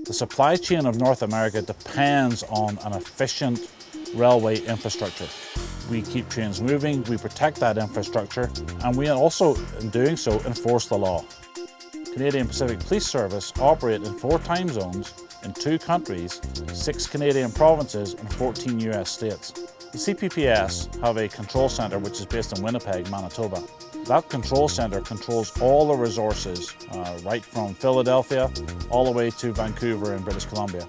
The supply chain of North America depends on an efficient railway infrastructure. We keep trains moving, we protect that infrastructure, and we also, in doing so, enforce the law. Canadian Pacific Police Service operate in 4 time zones in 2 countries, 6 Canadian provinces and 14 US states. The CPPS have a control centre which is based in Winnipeg, Manitoba. That control centre controls all the resources, right from Philadelphia all the way to Vancouver in British Columbia.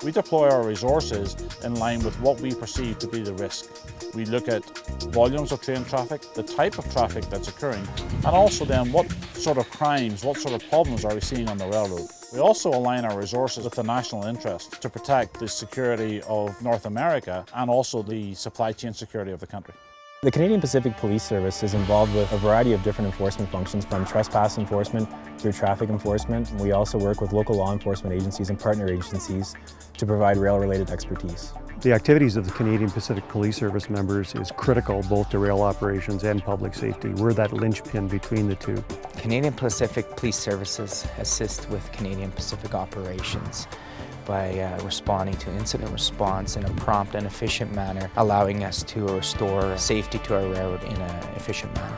We deploy our resources in line with what we perceive to be the risk. We look at volumes of train traffic, the type of traffic that's occurring, and also then what sort of crimes, what sort of problems are we seeing on the railroad. We also align our resources with the national interest to protect the security of North America and also the supply chain security of the country. The Canadian Pacific Police Service is involved with a variety of different enforcement functions, from trespass enforcement through traffic enforcement. We also work with local law enforcement agencies and partner agencies to provide rail-related expertise. The activities of the Canadian Pacific Police Service members is critical both to rail operations and public safety. We're that linchpin between the two. Canadian Pacific Police Services assist with Canadian Pacific operations by responding to incident response in a prompt and efficient manner, allowing us to restore safety to our railroad in an efficient manner.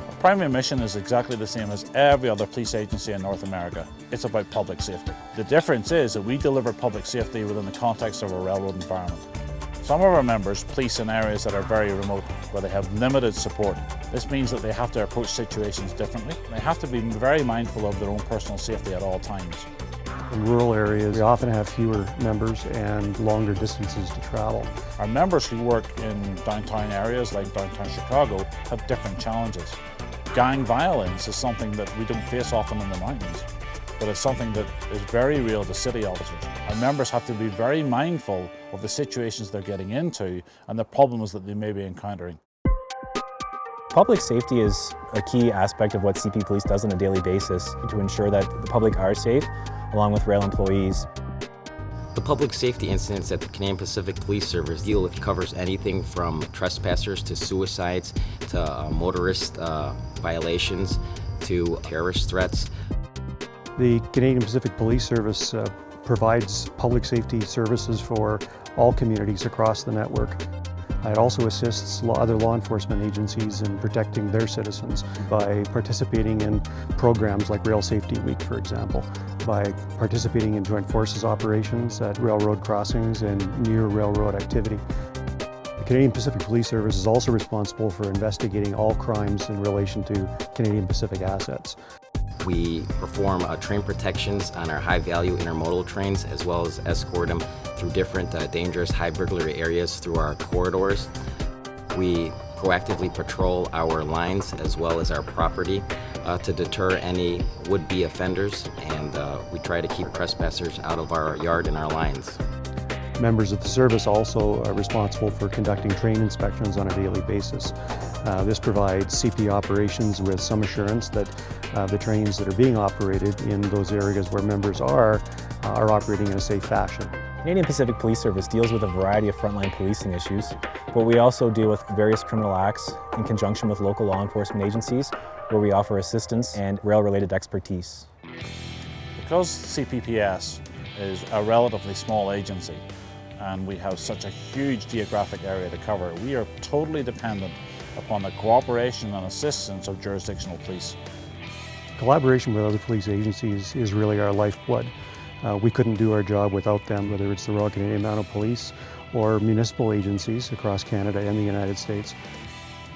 Our primary mission is exactly the same as every other police agency in North America. It's about public safety. The difference is that we deliver public safety within the context of a railroad environment. Some of our members police in areas that are very remote, where they have limited support. This means that they have to approach situations differently. They have to be very mindful of their own personal safety at all times. In rural areas, we often have fewer members and longer distances to travel. Our members who work in downtown areas like downtown Chicago have different challenges. Gang violence is something that we don't face often in the mountains, but it's something that is very real to city officers. Our members have to be very mindful of the situations they're getting into and the problems that they may be encountering. Public safety is a key aspect of what CP Police does on a daily basis to ensure that the public are safe, along with rail employees. The public safety incidents that the Canadian Pacific Police Service deal with covers anything from trespassers to suicides to motorist violations to terrorist threats. The Canadian Pacific Police Service provides public safety services for all communities across the network. It also assists other law enforcement agencies in protecting their citizens by participating in programs like Rail Safety Week, for example, by participating in joint forces operations at railroad crossings and near railroad activity. The Canadian Pacific Police Service is also responsible for investigating all crimes in relation to Canadian Pacific assets. We perform train protections on our high-value intermodal trains, as well as escort them through different dangerous high burglary areas through our corridors. We proactively patrol our lines as well as our property to deter any would-be offenders, and we try to keep trespassers out of our yard and our lines. Members of the service also are responsible for conducting train inspections on a daily basis. This provides CP operations with some assurance that the trains that are being operated in those areas where members are operating in a safe fashion. Canadian Pacific Police Service deals with a variety of frontline policing issues, but we also deal with various criminal acts in conjunction with local law enforcement agencies, where we offer assistance and rail-related expertise. Because CPPS is a relatively small agency and we have such a huge geographic area to cover, we are totally dependent upon the cooperation and assistance of jurisdictional police. Collaboration with other police agencies is really our lifeblood. We couldn't do our job without them, whether it's the Royal Canadian Mounted Police or municipal agencies across Canada and the United States.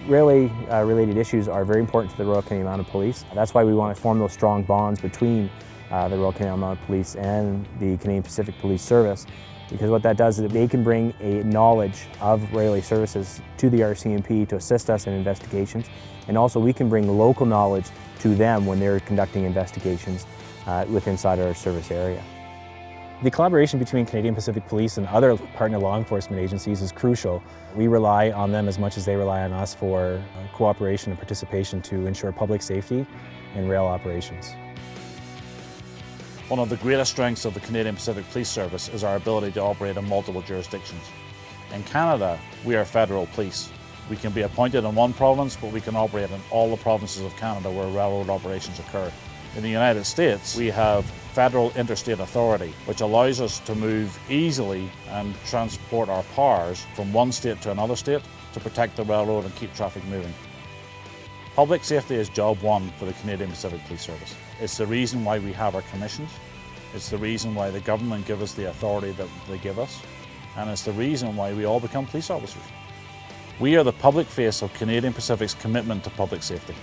Railway-related issues are very important to the Royal Canadian Mounted Police. That's why we want to form those strong bonds between the Royal Canadian Mounted Police and the Canadian Pacific Police Service, because what that does is they can bring a knowledge of railway services to the RCMP to assist us in investigations, and also we can bring local knowledge to them when they're conducting investigations inside our service area. The collaboration between Canadian Pacific Police and other partner law enforcement agencies is crucial. We rely on them as much as they rely on us for cooperation and participation to ensure public safety in rail operations. One of the greatest strengths of the Canadian Pacific Police Service is our ability to operate in multiple jurisdictions. In Canada, we are federal police. We can be appointed in one province, but we can operate in all the provinces of Canada where railroad operations occur. In the United States, we have federal interstate authority, which allows us to move easily and transport our powers from one state to another state to protect the railroad and keep traffic moving. Public safety is job one for the Canadian Pacific Police Service. It's the reason why we have our commissions. It's the reason why the government give us the authority that they give us. And it's the reason why we all become police officers. We are the public face of Canadian Pacific's commitment to public safety.